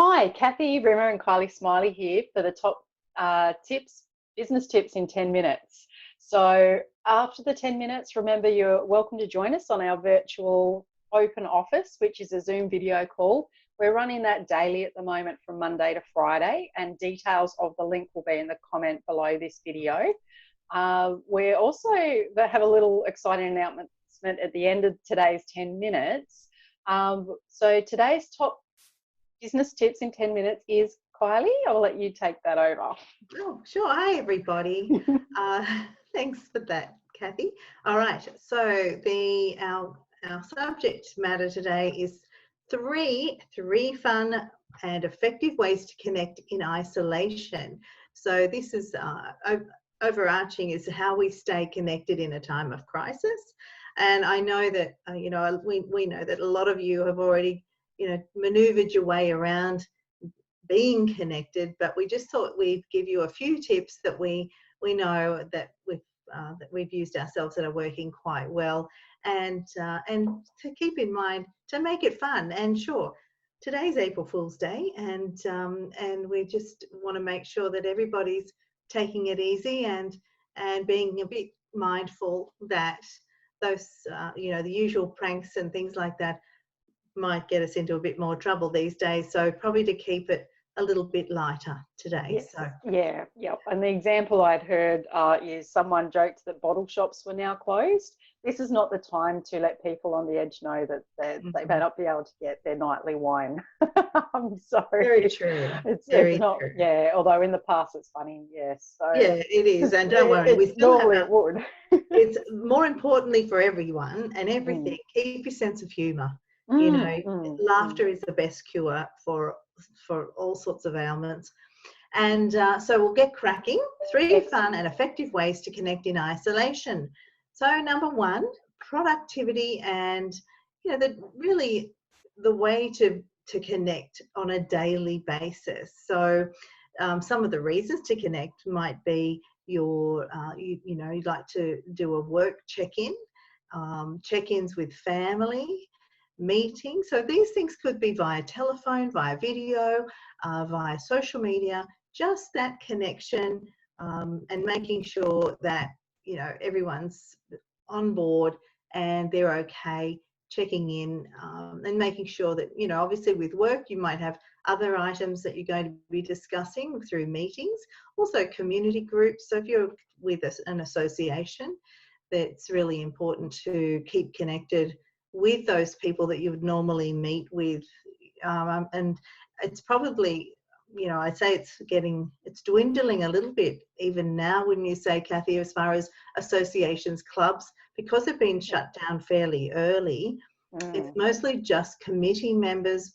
Hi, Kathy, Rimmer and Kylie Smiley here for the top business tips in 10 minutes. So after the 10 minutes, remember you're welcome to join us on our virtual open office, which is a Zoom video call. We're running that daily at the moment from Monday to Friday, and details of the link will be in the comment below this video. We also have a little exciting announcement at the end of today's 10 minutes. So today's top business tips in 10 minutes is Kylie. I'll let you take that over. Oh, sure. Hi, everybody. Thanks for that, Kathy. All right. So our subject matter today is three fun and effective ways to connect in isolation. So this is overarching is how we stay connected in a time of crisis. And I know that we know that a lot of you have already maneuvered your way around being connected, but we just thought we'd give you a few tips that we know that we've used ourselves that are working quite well, and to keep in mind to make it fun. And sure, today's April Fool's Day, and we just want to make sure that everybody's taking it easy and being a bit mindful that those the usual pranks and things like that might get us into a bit more trouble these days. So probably to keep it a little bit lighter today. Yes. So yeah. And the example I'd heard is someone joked that bottle shops were now closed. This is not the time to let people on the edge know that they may not be able to get their nightly wine. I'm sorry. Very true. It's not true. Yeah, although in the past it's funny. Yes. So yeah, it is. And don't worry, we still normally it would. It's more importantly for everyone and everything. Keep your sense of humour. Laughter is the best cure for all sorts of ailments. And so we'll get cracking. 3 fun and effective ways to connect in isolation. So number 1, productivity, and the way to connect on a daily basis. So some of the reasons to connect might be you'd like to do a work check-in, check-ins with family, meetings. So these things could be via telephone, via video, via social media, just that connection, and making sure that everyone's on board and they're okay, checking in, and making sure that obviously with work you might have other items that you're going to be discussing through meetings, also community groups. So if you're with an association, that's really important to keep connected with those people that you would normally meet with, and it's probably I'd say it's dwindling a little bit even now when you say, Kathy, as far as associations, clubs, because they've been shut down fairly early. It's mostly just committee members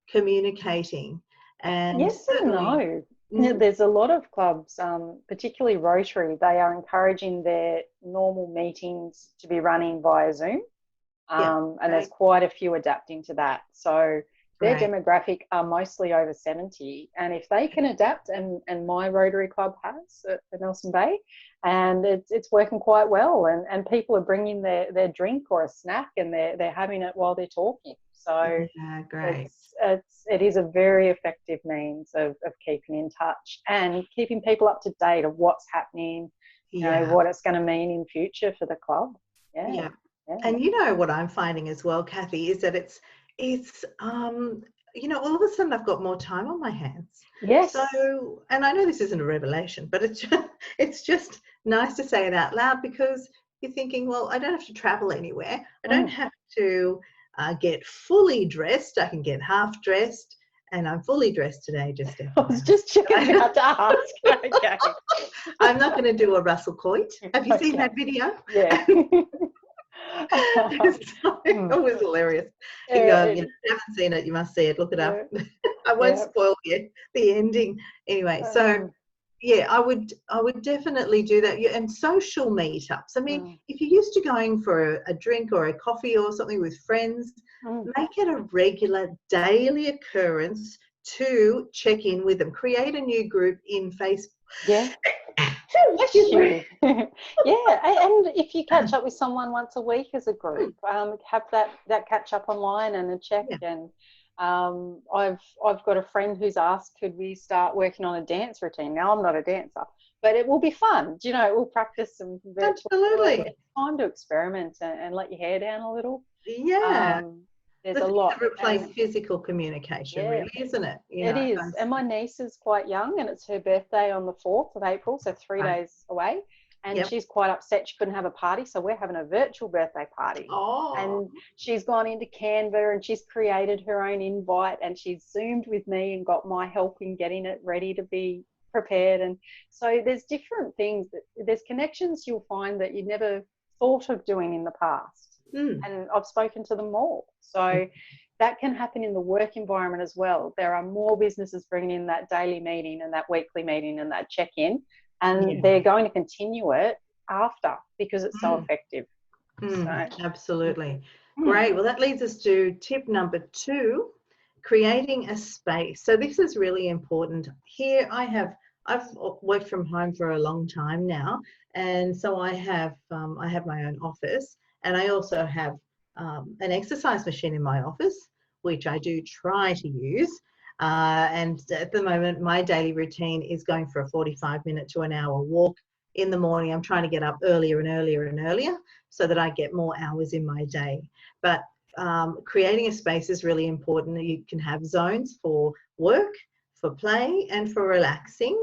communicating. And yes and no. There's a lot of clubs, particularly Rotary, they are encouraging their normal meetings to be running via Zoom. And there's quite a few adapting to that. So their demographic are mostly over 70. And if they can adapt, and my Rotary Club has at Nelson Bay, and it's working quite well. And people are bringing their drink or a snack, and they're having it while they're talking. So great. It is a very effective means of keeping in touch and keeping people up to date of what's happening, what it's going to mean in future for the club. Yeah. And what I'm finding as well, Kathy, is that it's all of a sudden I've got more time on my hands. Yes. So, and I know this isn't a revelation, but it's just nice to say it out loud, because you're thinking, well, I don't have to travel anywhere. I don't have to get fully dressed. I can get half dressed, and I'm fully dressed today. Just I was just checking out to ask. Okay. I'm not going to do a Russell Coit. Have you seen that video? Yeah. It was hilarious. If you haven't seen it, you must see it. Look it up. I won't spoil you the ending. Anyway, so I would definitely do that. And social meetups. I mean, if you're used to going for a drink or a coffee or something with friends, make it a regular daily occurrence to check in with them. Create a new group in Facebook. Yeah. And if you catch up with someone once a week as a group, have that catch up online and a check. And I've got a friend who's asked, could we start working on a dance routine? Now, I'm not a dancer, but it will be fun. You know, we'll practice some virtual. Absolutely. It's time to experiment and let your hair down a little. Yeah. There's a lot. To replace physical communication, Yeah, really, isn't it? it is. And my niece is quite young, and it's her birthday on the 4th of April, so 3 days away. And she's quite upset she couldn't have a party, so we're having a virtual birthday party. Oh. And she's gone into Canva and she's created her own invite, and she's Zoomed with me and got my help in getting it ready to be prepared. And so there's different things, there's connections you'll find that you never thought of doing in the past. And I've spoken to them all. So that can happen in the work environment as well. There are more businesses bringing in that daily meeting and that weekly meeting and that check-in, and they're going to continue it after because it's so effective. Absolutely. Great. Well, that leads us to tip number 2, creating a space. So this is really important. Here I've worked from home for a long time now, and so I have my own office, and I also have an exercise machine in my office, which I do try to use. And at the moment, my daily routine is going for a 45-minute to an hour walk in the morning. I'm trying to get up earlier and earlier and earlier so that I get more hours in my day. But creating a space is really important. You can have zones for work, for play, and for relaxing.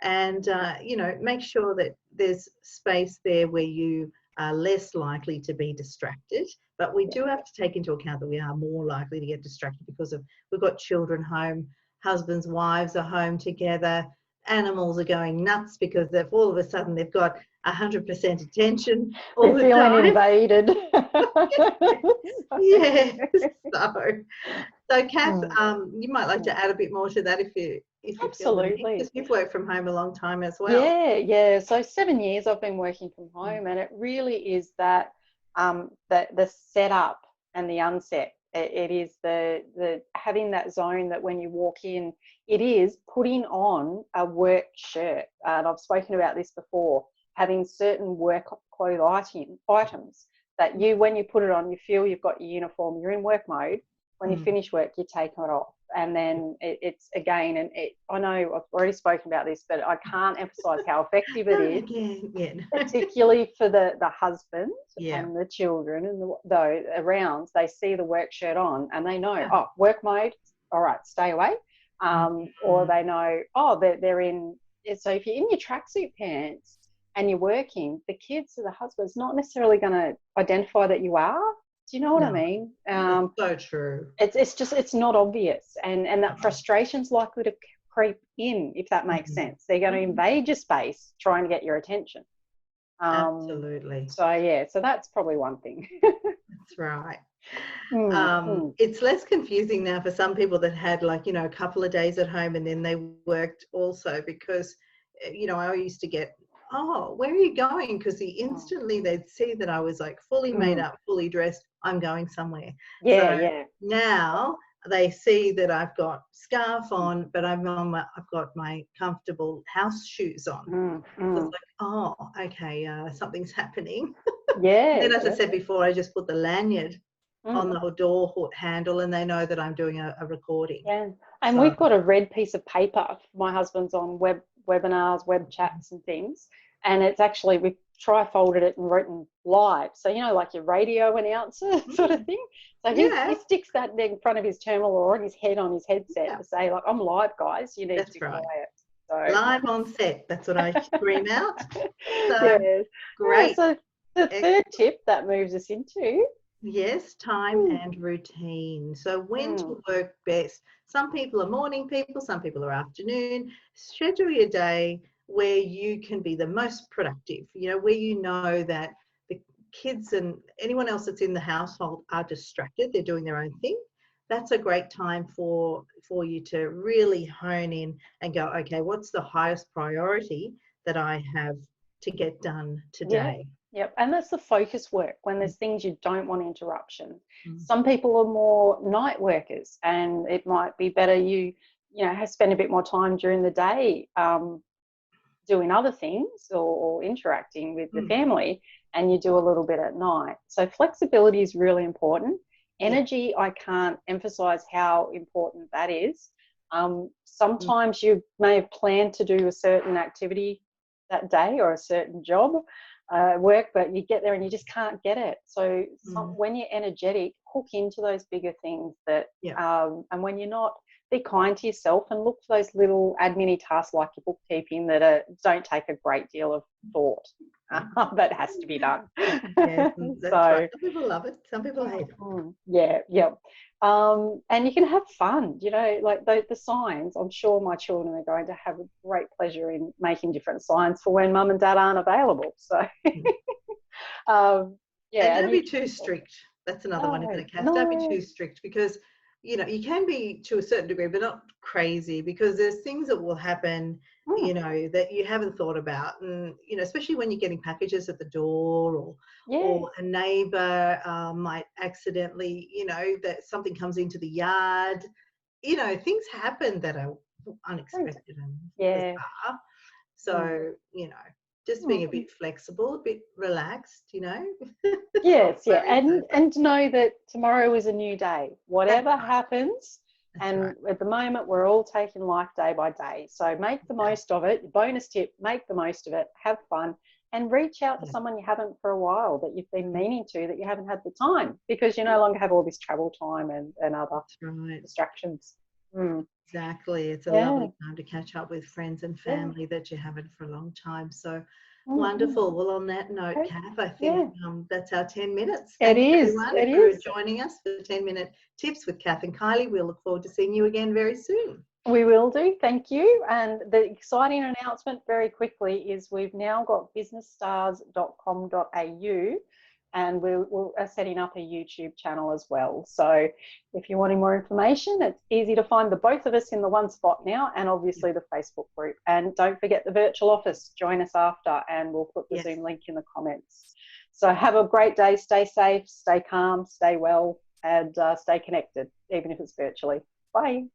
And, you know, make sure that there's space there where you are less likely to be distracted. But we do have to take into account that we are more likely to get distracted because we've got children home, husbands, wives are home together, animals are going nuts because all of a sudden they've got 100% attention all the time. Feeling invaded. Yes. So Kath, you might like to add a bit more to that if you Absolutely, because you've worked from home a long time as well. Yeah. So 7 years I've been working from home, and it really is that the setup and the unset. It is the having that zone that when you walk in, it is putting on a work shirt. And I've spoken about this before. Having certain work clothes items that when you put it on, you feel you've got your uniform. You're in work mode. When you finish work, you take it off. And then it's again, and I know I've already spoken about this, but I can't emphasize how effective it is, particularly for the husband and the children and those around. They see the work shirt on and they know, work mode, all right, stay away. Or they know, they're in. So if you're in your tracksuit pants and you're working, the kids or the husband's not necessarily going to identify that you are. Do you know what I mean? That's so true. It's not obvious, and that frustration's likely to creep in, if that makes sense. They're going to invade your space, trying to get your attention. Absolutely. So that's probably one thing. That's right. It's less confusing now for some people that had a couple of days at home and then they worked also, because I used to get, where are you going? Because instantly they'd see that I was fully made up, fully dressed. I'm going somewhere. Now they see that I've got scarf on, but I've got my comfortable house shoes on. So it's okay, something's happening. Then, as I said before, I just put the lanyard on the door handle, and they know that I'm doing a recording. And we've got a red piece of paper. My husband's on webinars, web chats and things, and it's actually, we've tri-folded it and written live, so like your radio announcer sort of thing. So he sticks that in front of his terminal or on his headset to say, I'm live, guys, you need to quiet. So live on set, that's what I scream out. So great. So the third tip that moves us into time and routine. So when to work best. Some people are morning people, some people are afternoon. Schedule your day where you can be the most productive, where you know that the kids and anyone else that's in the household are distracted, they're doing their own thing. That's a great time for you to really hone in and go, okay, what's the highest priority that I have to get done today? Yep, and that's the focus work, when there's things you don't want interruption. Some people are more night workers, and it might be better you spend a bit more time during the day doing other things or interacting with the family, and you do a little bit at night. So flexibility is really important. Energy, I can't emphasize how important that is. Sometimes you may have planned to do a certain activity that day or a certain job, work, but you get there and you just can't get it. So when you're energetic, hook into those bigger things that, and when you're not, be kind to yourself and look for those little admin tasks like your bookkeeping that don't take a great deal of thought, but has to be done. Yeah, that's right. Some people love it, some people hate it. Yeah. And you can have fun, you know, like the signs. I'm sure my children are going to have a great pleasure in making different signs for when mum and dad aren't available. So, and don't be too strict. That's another one, isn't it, Kath? Don't be too strict, because you know, you can be to a certain degree, but not crazy, because there's things that will happen, you know, that you haven't thought about. And, you know, especially when you're getting packages at the door, or a neighbour might accidentally, you know, that something comes into the yard. You know, things happen that are unexpected and bizarre. So, you know, just being a bit flexible, a bit relaxed, you know. Yes, and know that tomorrow is a new day. Whatever happens, at the moment we're all taking life day by day. So make the most of it. Bonus tip: make the most of it. Have fun, and reach out to someone you haven't for a while that you've been meaning to, that you haven't had the time, because you no longer have all this travel time and other distractions. Exactly. It's a lovely time to catch up with friends and family that you haven't for a long time. So wonderful. Well, on that note, Kath, I think that's our 10 minutes. Thanks everyone for joining us for 10-minute tips with Kath and Kylie. We'll look forward to seeing you again very soon. We will do. Thank you. And the exciting announcement very quickly is we've now got businessstars.com.au, and we're setting up a YouTube channel as well. So if you're wanting more information, it's easy to find the both of us in the one spot now, and obviously the Facebook group. And don't forget the virtual office. Join us after, and we'll put the Zoom link in the comments. So have a great day. Stay safe, stay calm, stay well, and stay connected, even if it's virtually. Bye.